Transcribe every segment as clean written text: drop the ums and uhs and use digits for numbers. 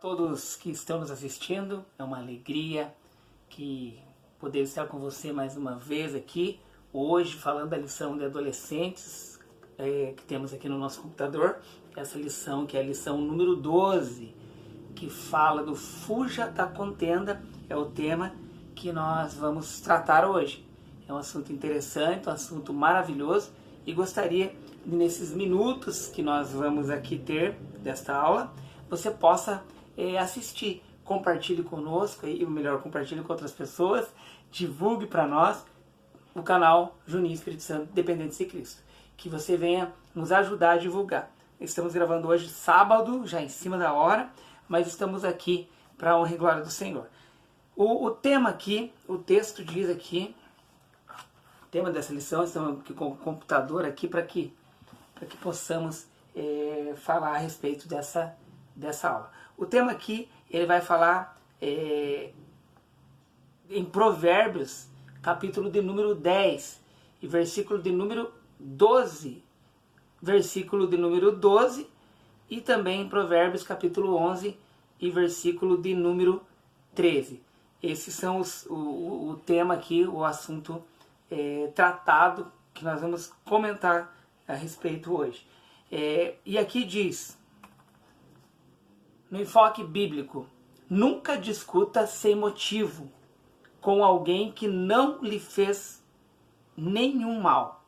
Todos que estão nos assistindo, é uma alegria que poder estar com você mais uma vez aqui, hoje falando da lição de adolescentes que temos aqui no nosso computador, essa lição que é a lição número 12, que fala do Fuja da Contenda, é o tema que nós vamos tratar hoje. É um assunto interessante, um assunto maravilhoso e gostaria de, nesses minutos que nós vamos aqui ter desta aula, você possa assistir, compartilhe conosco, ou melhor, compartilhe com outras pessoas, divulgue para nós o canal Juninho Espírito Santo Dependentes de Cristo, que você venha nos ajudar a divulgar. Estamos gravando hoje sábado, já em cima da hora, mas estamos aqui para a honra e glória do Senhor. O tema aqui, o texto diz aqui, o tema dessa lição, estamos aqui com o computador aqui para que possamos falar a respeito dessa aula. O tema aqui, ele vai falar em Provérbios, capítulo de número 10 e versículo de número 12. Versículo de número 12 e também em Provérbios, capítulo 11 e versículo de número 13. Esses são o tema aqui, o assunto tratado que nós vamos comentar a respeito hoje. E aqui diz, no enfoque bíblico, nunca discuta sem motivo com alguém que não lhe fez nenhum mal.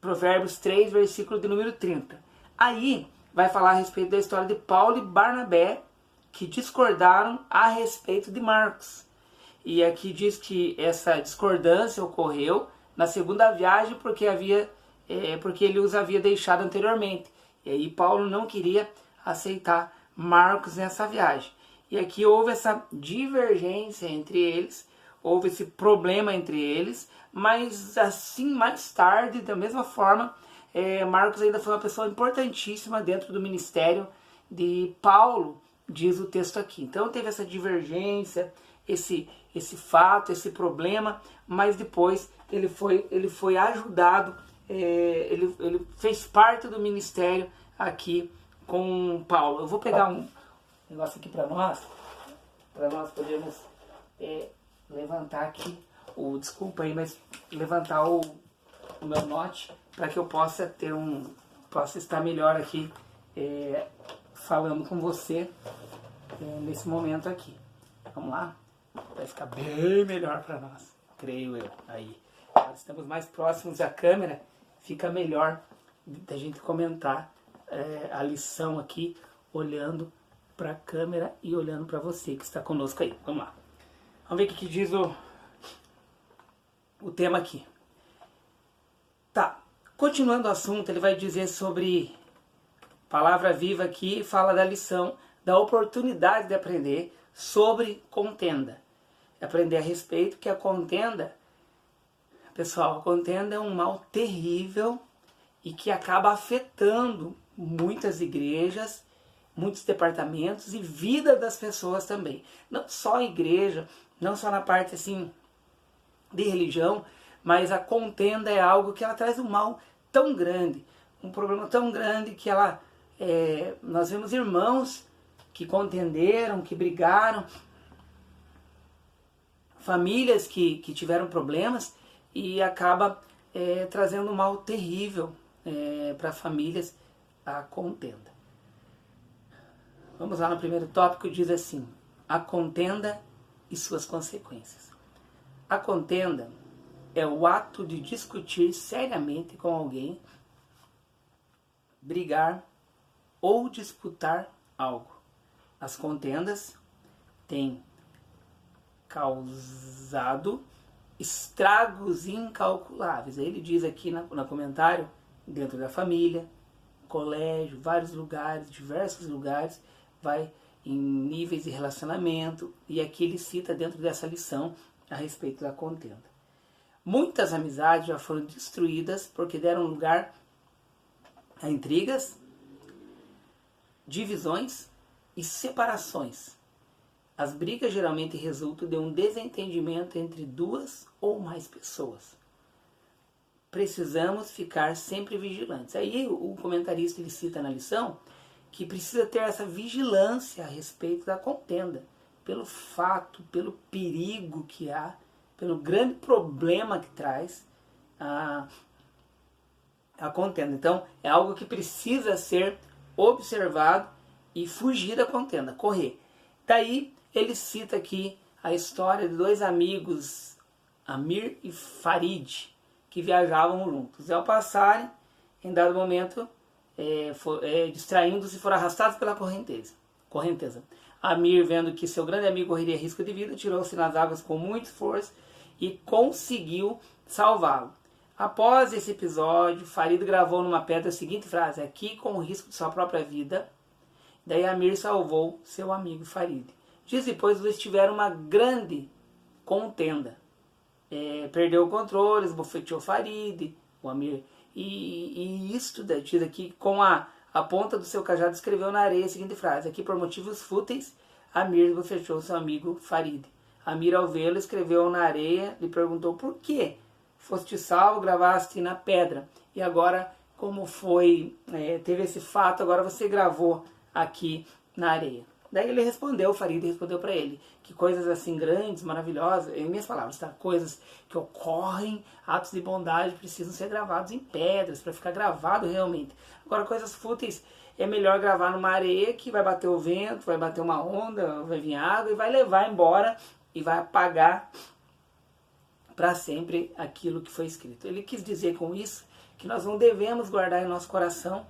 Provérbios 3, versículo de número 30. Aí vai falar a respeito da história de Paulo e Barnabé, que discordaram a respeito de Marcos. E aqui diz que essa discordância ocorreu na segunda viagem porque ele os havia deixado anteriormente. E aí Paulo não queria aceitar Marcos nessa viagem. E aqui houve essa divergência entre eles, houve esse problema entre eles, mas assim mais tarde, da mesma forma, Marcos ainda foi uma pessoa importantíssima dentro do ministério de Paulo, diz o texto aqui. Então teve essa divergência, esse fato, esse problema, mas depois ele foi ajudado, ele fez parte do ministério aqui com Paulo. Eu vou pegar um negócio aqui para nós podermos levantar aqui, desculpa aí, mas levantar o meu note para que eu possa estar melhor aqui falando com você nesse momento aqui. Vamos lá? Vai ficar bem melhor para nós, creio eu. Aí, agora estamos mais próximos da câmera, fica melhor da gente comentar a lição aqui, olhando para a câmera e olhando para você que está conosco aí. Vamos lá. Vamos ver o que diz o tema aqui. Tá, continuando o assunto, ele vai dizer sobre palavra viva aqui, fala da lição, da oportunidade de aprender sobre contenda. Aprender a respeito que a contenda, pessoal, a contenda é um mal terrível e que acaba afetando muitas igrejas, muitos departamentos e vida das pessoas também. Não só a igreja, não só na parte assim de religião, mas a contenda é algo que ela traz um mal tão grande, um problema tão grande que nós vemos irmãos que contenderam, que brigaram, famílias que tiveram problemas e acaba trazendo um mal terrível para famílias, a contenda. Vamos lá no primeiro tópico, diz assim, a contenda e suas consequências. A contenda é o ato de discutir seriamente com alguém, brigar ou disputar algo. As contendas têm causado estragos incalculáveis. Ele diz aqui no comentário, dentro da família, colégio, vários lugares, diversos lugares, vai em níveis de relacionamento, e aqui ele cita dentro dessa lição a respeito da contenda. Muitas amizades já foram destruídas porque deram lugar a intrigas, divisões e separações. As brigas geralmente resultam de um desentendimento entre duas ou mais pessoas. Precisamos ficar sempre vigilantes. Aí o comentarista ele cita na lição que precisa ter essa vigilância a respeito da contenda, pelo fato, pelo perigo que há, pelo grande problema que traz a contenda. Então, é algo que precisa ser observado e fugir da contenda, correr. Daí, ele cita aqui a história de dois amigos, Amir e Farid, que viajavam juntos. E ao passarem, em dado momento, distraindo-se, foram arrastados pela correnteza. Amir, vendo que seu grande amigo correria risco de vida, tirou-se nas águas com muito esforço e conseguiu salvá-lo. Após esse episódio, Farid gravou numa pedra a seguinte frase: aqui com o risco de sua própria vida. Daí Amir salvou seu amigo Farid. Dias depois, eles tiveram uma grande contenda. Perdeu o controle, esbofeteou Farid, o Amir. E isto diz aqui, com a ponta do seu cajado, escreveu na areia a seguinte frase: aqui por motivos fúteis, Amir esbofeteou seu amigo Farid. Amir, ao vê-lo, escreveu na areia, lhe perguntou: por que foste salvo, gravaste na pedra? E agora, como teve esse fato, agora você gravou aqui na areia. Daí ele respondeu, o Farid respondeu para ele, que coisas assim grandes, maravilhosas, em minhas palavras, tá? Coisas que ocorrem, atos de bondade, precisam ser gravados em pedras, para ficar gravado realmente. Agora, coisas fúteis, é melhor gravar numa areia que vai bater o vento, vai bater uma onda, vai vir água e vai levar embora e vai apagar para sempre aquilo que foi escrito. Ele quis dizer com isso que nós não devemos guardar em nosso coração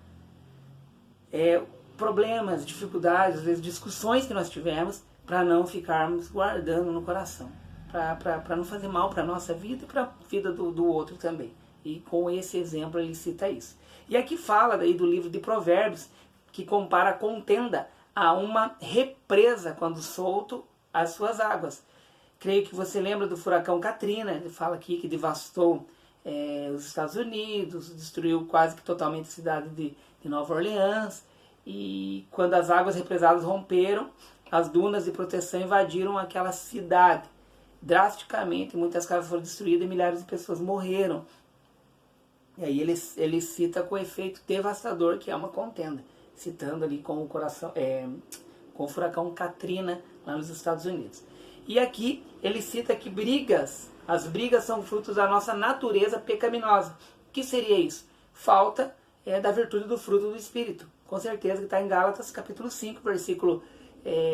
problemas, dificuldades, às vezes discussões que nós tivemos, para não ficarmos guardando no coração, para não fazer mal para a nossa vida e para a vida do outro também. E com esse exemplo ele cita isso. E aqui fala daí do livro de Provérbios, que compara a contenda a uma represa quando solto as suas águas. Creio que você lembra do furacão Katrina, ele fala aqui que devastou os Estados Unidos, destruiu quase que totalmente a cidade de Nova Orleans. E quando as águas represadas romperam, as dunas de proteção invadiram aquela cidade. Drasticamente, muitas casas foram destruídas e milhares de pessoas morreram. E aí ele cita com o efeito devastador que é uma contenda, citando ali com o furacão Katrina lá nos Estados Unidos. E aqui ele cita que as brigas são frutos da nossa natureza pecaminosa. O que seria isso? Falta da virtude do fruto do Espírito. Com certeza que está em Gálatas capítulo 5, versículo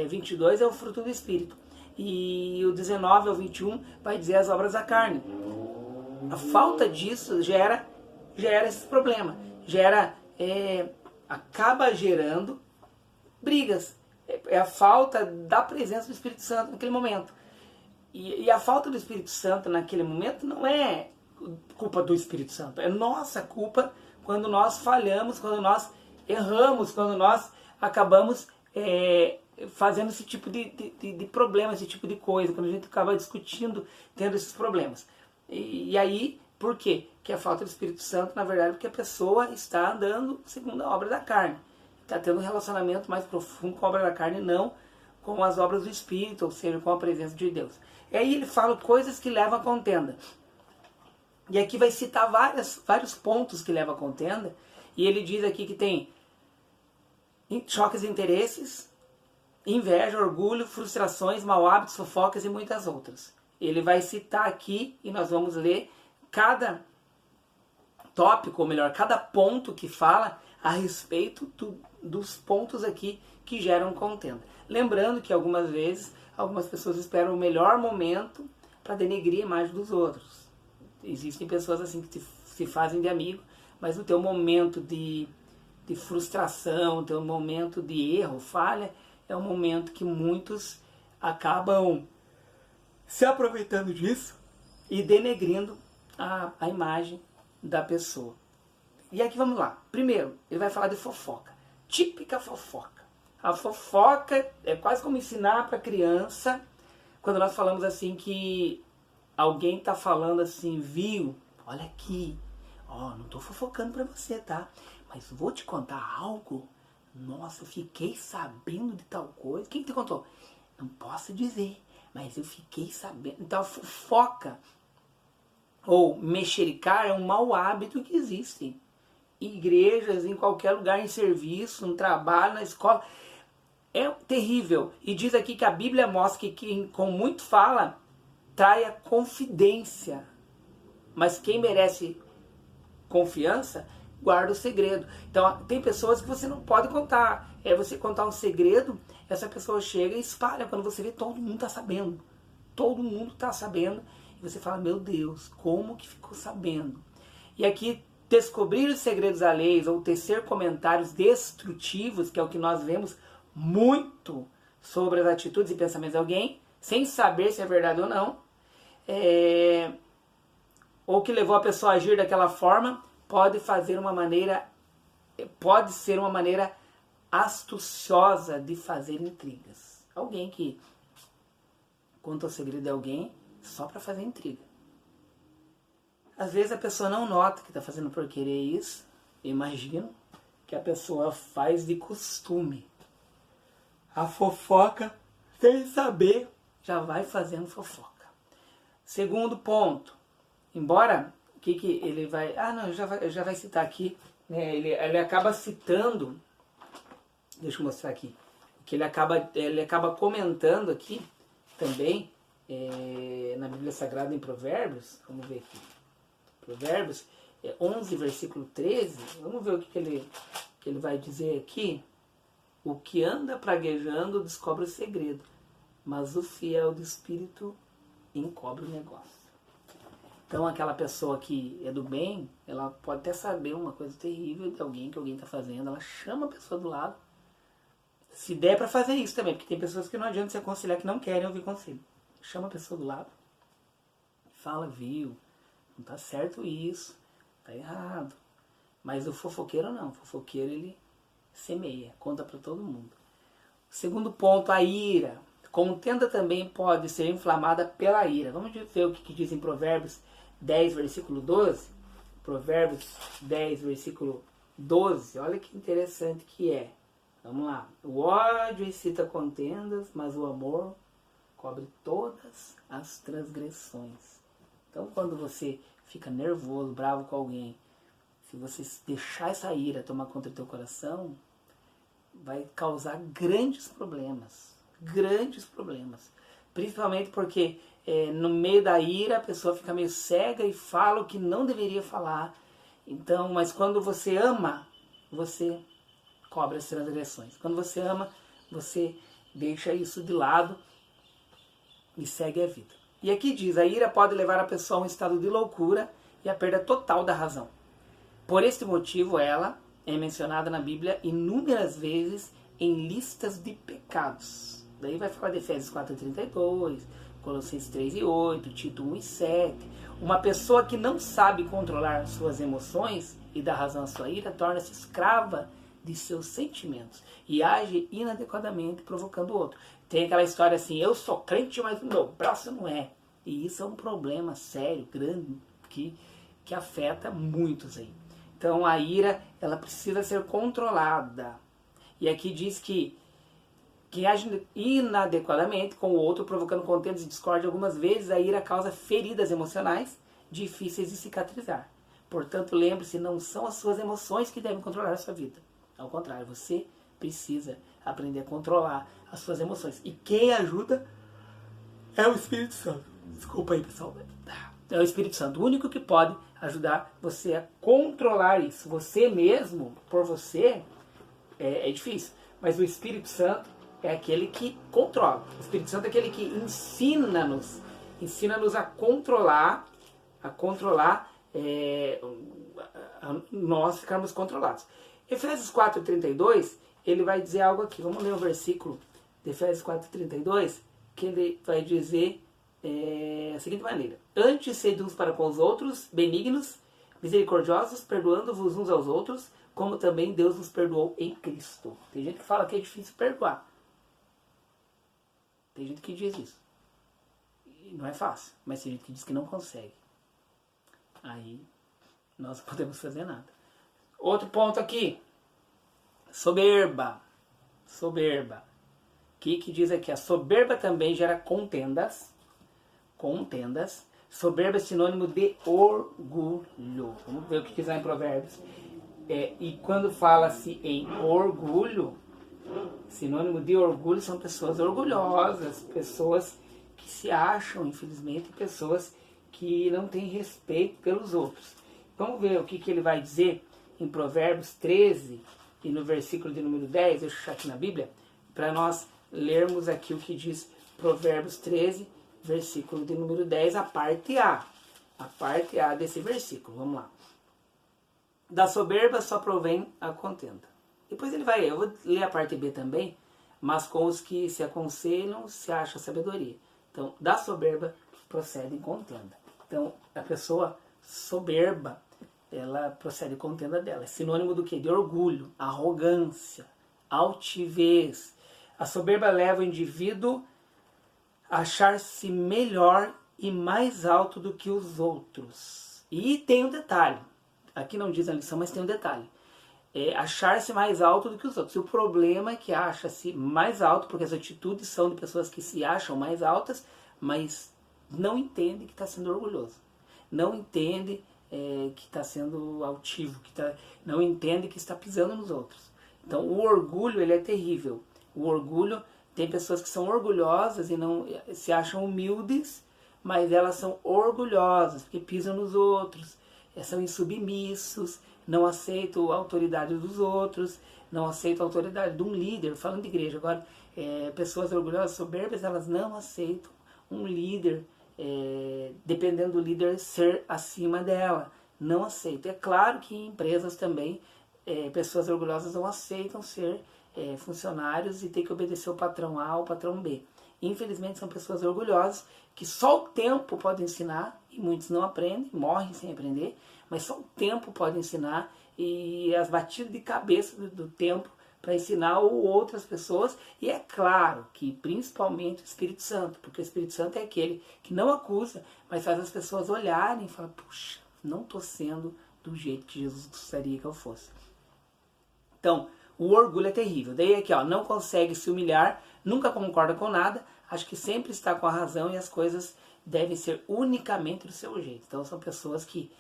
22, é o fruto do Espírito. E o 19 ao 21 vai dizer as obras da carne. A falta disso gera esse problema. Acaba gerando brigas. É a falta da presença do Espírito Santo naquele momento. E a falta do Espírito Santo naquele momento não é culpa do Espírito Santo. É nossa culpa quando nós falhamos, quando nós erramos, quando nós acabamos fazendo esse tipo de problema, esse tipo de coisa, quando a gente acaba discutindo, tendo esses problemas. E aí, por quê? Que a falta do Espírito Santo, na verdade, porque a pessoa está andando segundo a obra da carne. Está tendo um relacionamento mais profundo com a obra da carne, não com as obras do Espírito, ou seja, com a presença de Deus. E aí ele fala coisas que levam à contenda. E aqui vai citar vários pontos que levam à contenda. E ele diz aqui que tem choques de interesses, inveja, orgulho, frustrações, mau hábitos, fofocas e muitas outras. Ele vai citar aqui, e nós vamos ler cada tópico, ou melhor, cada ponto que fala a respeito dos pontos aqui que geram contenda. Lembrando que algumas vezes, algumas pessoas esperam o melhor momento para denegrir a imagem dos outros. Existem pessoas assim que se fazem de amigo, mas no teu momento de frustração, no teu momento de erro, falha, é um momento que muitos acabam se aproveitando disso e denegrindo a imagem da pessoa. E aqui vamos lá. Primeiro, ele vai falar de fofoca. Típica fofoca. A fofoca é quase como ensinar para criança, quando nós falamos assim que alguém está falando assim, viu? Olha aqui, não estou fofocando para você, tá? Mas vou te contar algo. Nossa, eu fiquei sabendo de tal coisa. Quem te contou? Não posso dizer, mas eu fiquei sabendo. Então a fofoca ou mexericar é um mau hábito que existe. igrejas, em qualquer lugar, em serviço, no trabalho, na escola. É terrível. E diz aqui que a Bíblia mostra que quem com muito fala, trai a confidência. Mas quem merece confiança, guarda o segredo. Então, tem pessoas que você não pode contar. É você contar um segredo, essa pessoa chega e espalha. Quando você vê, todo mundo está sabendo. Todo mundo está sabendo. E você fala, meu Deus, como que ficou sabendo? E aqui, descobrir os segredos alheios ou tecer comentários destrutivos, que é o que nós vemos muito sobre as atitudes e pensamentos de alguém, sem saber se é verdade ou não, ou que levou a pessoa a agir daquela forma, pode ser uma maneira astuciosa de fazer intrigas. Alguém que conta o segredo de alguém só para fazer intriga. Às vezes a pessoa não nota que está fazendo por querer isso. Imagino que a pessoa faz de costume. A fofoca, sem saber, já vai fazendo fofoca. Segundo ponto. Embora, o que ele vai... já vai citar aqui. Né, ele acaba citando... Deixa eu mostrar aqui. Que ele acaba comentando aqui também, na Bíblia Sagrada em Provérbios. Vamos ver aqui. Provérbios 11, versículo 13. Vamos ver o que ele vai dizer aqui. O que anda praguejando descobre o segredo, mas o fiel do espírito encobre o negócio. Então aquela pessoa que é do bem, ela pode até saber uma coisa terrível de alguém que alguém está fazendo, ela chama a pessoa do lado. Se der para fazer isso também, porque tem pessoas que não adianta se aconselhar que não querem ouvir conselho. Chama a pessoa do lado, fala, viu, não tá certo isso, tá errado. Mas o fofoqueiro não, o fofoqueiro ele semeia, conta para todo mundo. Segundo ponto, a ira. Contenda também pode ser inflamada pela ira. Vamos ver o que diz em Provérbios 10, versículo 12. Provérbios 10, versículo 12. Olha que interessante que é. Vamos lá. O ódio excita contendas, mas o amor cobre todas as transgressões. Então, quando você fica nervoso, bravo com alguém, se você deixar essa ira tomar conta do teu coração, vai causar grandes problemas. Grandes problemas. Principalmente porque no meio da ira a pessoa fica meio cega e fala o que não deveria falar. Então, mas quando você ama, você cobre as transgressões. Quando você ama, você deixa isso de lado e segue a vida. E aqui diz, a ira pode levar a pessoa a um estado de loucura e a perda total da razão. Por este motivo, ela é mencionada na Bíblia inúmeras vezes em listas de pecados. Daí vai falar de Efésios 4,32, Colossenses 3,8, Tito 1,7. Uma pessoa que não sabe controlar suas emoções e dar razão à sua ira, torna-se escrava de seus sentimentos e age inadequadamente, provocando o outro. Tem aquela história assim, eu sou crente, mas o meu braço não é. E isso é um problema sério, grande, que afeta muitos aí. Então a ira, ela precisa ser controlada. E aqui diz que age inadequadamente com o outro, provocando contendas e discórdia, algumas vezes a ira causa feridas emocionais difíceis de cicatrizar. Portanto, lembre-se, não são as suas emoções que devem controlar a sua vida. Ao contrário, você precisa aprender a controlar as suas emoções. E quem ajuda é o Espírito Santo. Desculpa aí, pessoal. É o Espírito Santo, o único que pode ajudar você a controlar isso. Você mesmo, por você, é difícil. Mas o Espírito Santo é aquele que controla. O Espírito Santo é aquele que ensina-nos a controlar, nós ficarmos controlados. Efésios 4,32, ele vai dizer algo aqui. Vamos ler o versículo de Efésios 4,32, que ele vai dizer a seguinte maneira: antes sede uns para com os outros, benignos, misericordiosos, perdoando-vos uns aos outros, como também Deus nos perdoou em Cristo. Tem gente que fala que é difícil perdoar. Tem gente que diz isso. E não é fácil, mas tem gente que diz que não consegue. Aí nós não podemos fazer nada. Outro ponto aqui. Soberba. Soberba. O que diz aqui? A soberba também gera contendas. Contendas. Soberba é sinônimo de orgulho. Vamos ver o que diz lá em Provérbios. E quando fala-se em orgulho, sinônimo de orgulho são pessoas orgulhosas, pessoas que se acham, infelizmente, pessoas que não têm respeito pelos outros. Vamos ver o que ele vai dizer em Provérbios 13 e no versículo de número 10, deixa eu achar aqui na Bíblia, para nós lermos aqui o que diz Provérbios 13, versículo de número 10, a parte A. A parte A desse versículo, vamos lá. Da soberba só provém a contenda. Depois ele vai, eu vou ler a parte B também, mas com os que se aconselham se acha sabedoria. Então, da soberba procede contenda. Então, a pessoa soberba, ela procede contenda dela. É sinônimo do quê? De orgulho, arrogância, altivez. A soberba leva o indivíduo a achar-se melhor e mais alto do que os outros. E tem um detalhe. Aqui não diz a lição, mas tem um detalhe. Achar-se mais alto do que os outros. E o problema é que acha-se mais alto, porque as atitudes são de pessoas que se acham mais altas, mas não entende que está sendo orgulhoso. Não entende que está sendo altivo, não entende que está pisando nos outros. Então o orgulho ele é terrível. O orgulho, tem pessoas que são orgulhosas e não se acham humildes, mas elas são orgulhosas, porque pisam nos outros, são insubmissos, não aceitam a autoridade dos outros, não aceitam a autoridade de um líder. Falando de igreja agora, pessoas orgulhosas, soberbas, elas não aceitam um líder, dependendo do líder ser acima dela, não aceita. É claro que em empresas também, pessoas orgulhosas não aceitam ser funcionários e ter que obedecer o patrão A ou o patrão B. Infelizmente são pessoas orgulhosas que só o tempo pode ensinar, e muitos não aprendem, morrem sem aprender, mas só o tempo pode ensinar, e as batidas de cabeça do tempo para ensinar outras pessoas. E é claro que principalmente o Espírito Santo, porque o Espírito Santo é aquele que não acusa, mas faz as pessoas olharem e falar, puxa, não estou sendo do jeito que Jesus gostaria que eu fosse. Então, o orgulho é terrível. Daí aqui, ó, não consegue se humilhar, nunca concorda com nada, acho que sempre está com a razão e as coisas devem ser unicamente do seu jeito. Então são pessoas que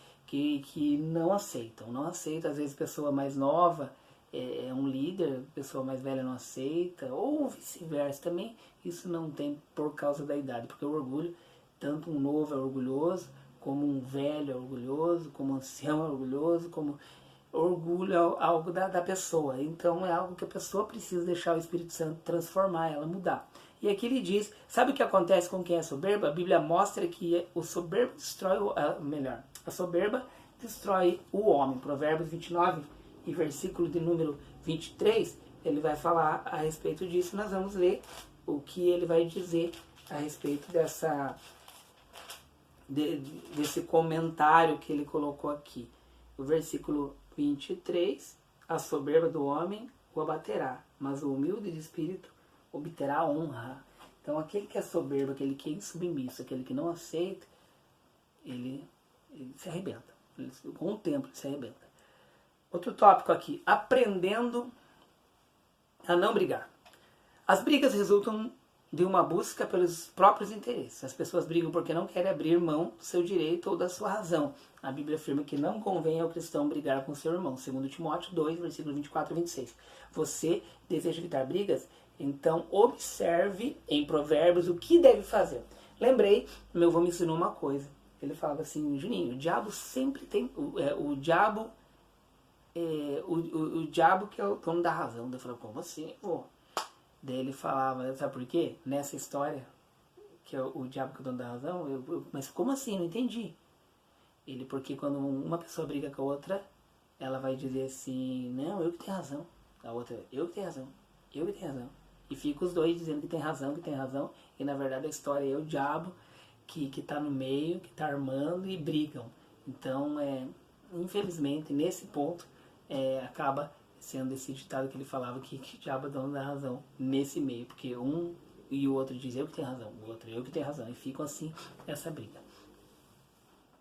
não aceitam. Às vezes pessoa mais nova é um líder, pessoa mais velha não aceita, ou vice-versa também. Isso não tem por causa da idade, porque o orgulho, tanto um novo é orgulhoso, como um velho é orgulhoso, como um ancião é orgulhoso, como orgulho é algo da pessoa. Então é algo que a pessoa precisa deixar o Espírito Santo transformar, ela mudar. E aqui ele diz, sabe o que acontece com quem é soberbo? A Bíblia mostra que o soberbo destrói, a soberba destrói o homem. Provérbios 29 e versículo de número 23, ele vai falar a respeito disso. Nós vamos ler o que ele vai dizer a respeito desse comentário que ele colocou aqui. O versículo 23, a soberba do homem o abaterá, mas o humilde de espírito obterá honra. Então aquele que é soberbo, aquele que é insubmisso, aquele que não aceita, ele se arrebenta. Com o tempo ele se arrebenta. Outro tópico aqui, aprendendo a não brigar. As brigas resultam de uma busca pelos próprios interesses. As pessoas brigam porque não querem abrir mão do seu direito ou da sua razão. A Bíblia afirma que não convém ao cristão brigar com seu irmão. 2 Timóteo 2, versículos 24 e 26. Você deseja evitar brigas? Então observe em Provérbios o que deve fazer. Lembrei, meu avô me ensinou uma coisa. Ele falava assim, Juninho, o diabo sempre tem... O diabo que é o dono da razão. Eu falei, como assim, vô? Daí ele falava, sabe por quê? Nessa história, que é o diabo que é o dono da razão, mas como assim? Não entendi. Ele, porque quando uma pessoa briga com a outra, ela vai dizer assim, não, eu que tenho razão. A outra, eu que tenho razão, eu que tenho razão. E fica os dois dizendo que tem razão, e na verdade a história é o diabo que tá no meio, que tá armando e brigam. Então, infelizmente, nesse ponto, acaba sendo esse ditado que ele falava que o diabo é dono da razão nesse meio, porque um e o outro diz eu que tenho razão, o outro eu que tenho razão, e ficam assim essa briga.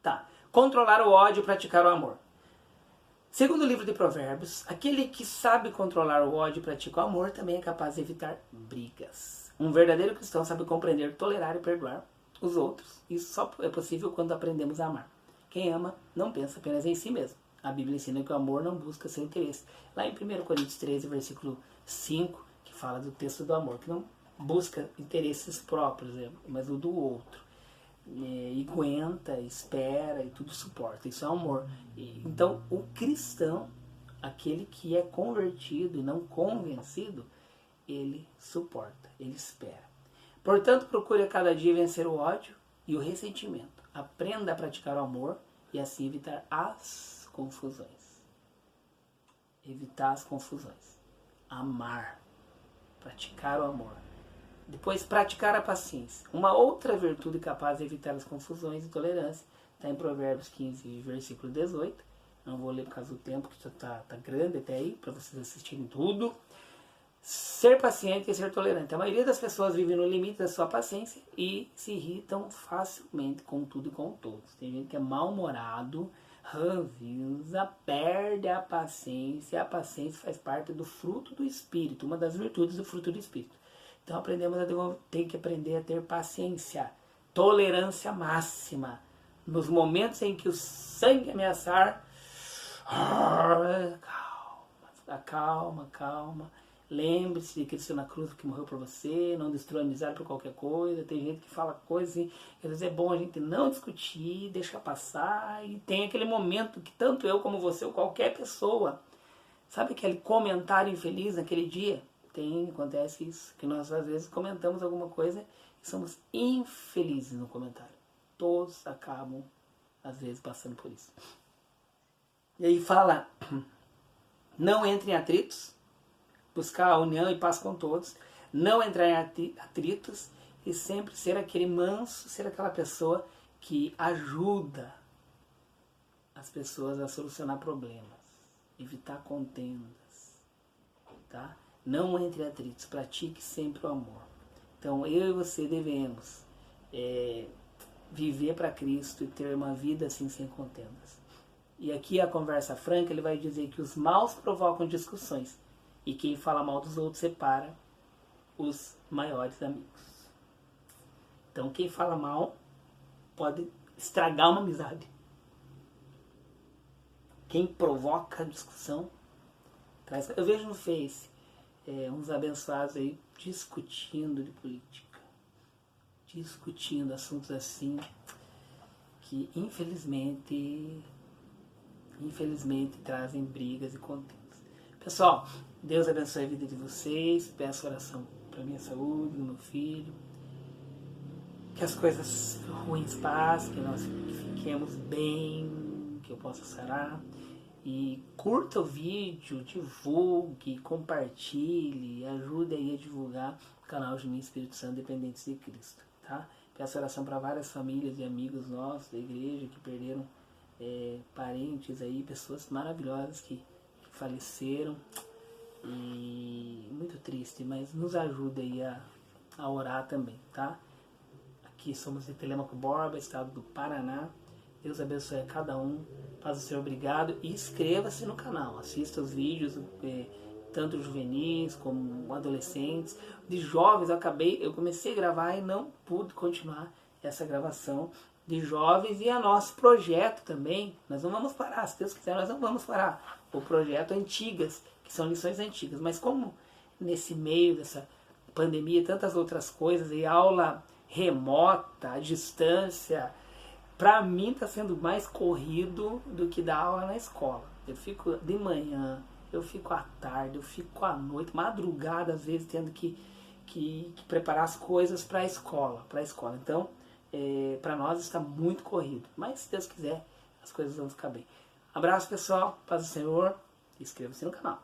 Tá. Controlar o ódio e praticar o amor. Segundo o livro de Provérbios, aquele que sabe controlar o ódio e pratica o amor também é capaz de evitar brigas. Um verdadeiro cristão sabe compreender, tolerar e perdoar os outros. Isso só é possível quando aprendemos a amar. Quem ama não pensa apenas em si mesmo. A Bíblia ensina que o amor não busca seu interesse. Lá em 1 Coríntios 13, versículo 5, que fala do texto do amor, que não busca interesses próprios, mas o do outro. E aguenta, espera e tudo suporta. Isso é amor. Então, o cristão, aquele que é convertido e não convencido, ele suporta, ele espera. Portanto, procure a cada dia vencer o ódio e o ressentimento. Aprenda a praticar o amor e assim evitar as confusões. Evitar as confusões. Amar. Praticar o amor. Depois, praticar a paciência. Uma outra virtude capaz de evitar as confusões e tolerância está em Provérbios 15, versículo 18. Não vou ler por causa do tempo, que já está grande até aí, para vocês assistirem tudo. Ser paciente e ser tolerante. A maioria das pessoas vive no limite da sua paciência e se irritam facilmente com tudo e com todos. Tem gente que é mal-humorado, ranzinza, perde a paciência. A paciência faz parte do fruto do Espírito, uma das virtudes do fruto do Espírito. Então tem que aprender a ter paciência, tolerância máxima. Nos momentos em que o sangue ameaçar, calma. Lembre-se de Cristo na cruz que morreu por você, não destrua a amizade por qualquer coisa. Tem gente que fala coisas assim, às vezes é bom a gente não discutir, deixar passar. E tem aquele momento que tanto eu como você ou qualquer pessoa, sabe aquele comentário infeliz naquele dia? Acontece isso, que nós às vezes comentamos alguma coisa e somos infelizes no comentário. Todos acabam, às vezes, passando por isso. E aí fala, não entre em atritos, buscar a união e paz com todos, não entrar em atritos e sempre ser aquele manso, ser aquela pessoa que ajuda as pessoas a solucionar problemas, evitar contendas, tá? Não entre em atritos, pratique sempre o amor. Então eu e você devemos viver para Cristo e ter uma vida assim sem contendas. E aqui a conversa franca, ele vai dizer que os maus provocam discussões e quem fala mal dos outros separa os maiores amigos. Então quem fala mal pode estragar uma amizade. Quem provoca discussão traz... Eu vejo no Face uns abençoados aí discutindo de política, discutindo assuntos assim que infelizmente trazem brigas e contendas. Pessoal, Deus abençoe a vida de vocês. Peço oração para minha saúde, do meu filho, que as coisas ruins passem, que nós fiquemos bem, que eu possa sarar. E curta o vídeo, divulgue, compartilhe, ajude aí a divulgar o canal de Mim Espírito Santo Dependentes de Cristo, tá? Peço oração para várias famílias e amigos nossos da igreja que perderam parentes aí, pessoas maravilhosas que faleceram. E muito triste, mas nos ajude aí a orar também, tá? Aqui somos de Telêmaco Borba, estado do Paraná. Deus abençoe a cada um. Paz do Senhor, obrigado. E inscreva-se no canal. Assista os vídeos, tanto juvenis como adolescentes. De jovens, eu comecei a gravar e não pude continuar essa gravação de jovens. E a nosso projeto também. Nós não vamos parar, se Deus quiser, nós não vamos parar. O projeto Antigas, que são lições antigas. Mas como nesse meio dessa pandemia e tantas outras coisas, e aula remota, à distância... Para mim está sendo mais corrido do que dar aula na escola. Eu fico de manhã, eu fico à tarde, eu fico à noite, madrugada às vezes tendo que preparar as coisas para a escola. Então, para nós está muito corrido. Mas se Deus quiser, as coisas vão ficar bem. Abraço pessoal, paz do Senhor, inscreva-se no canal.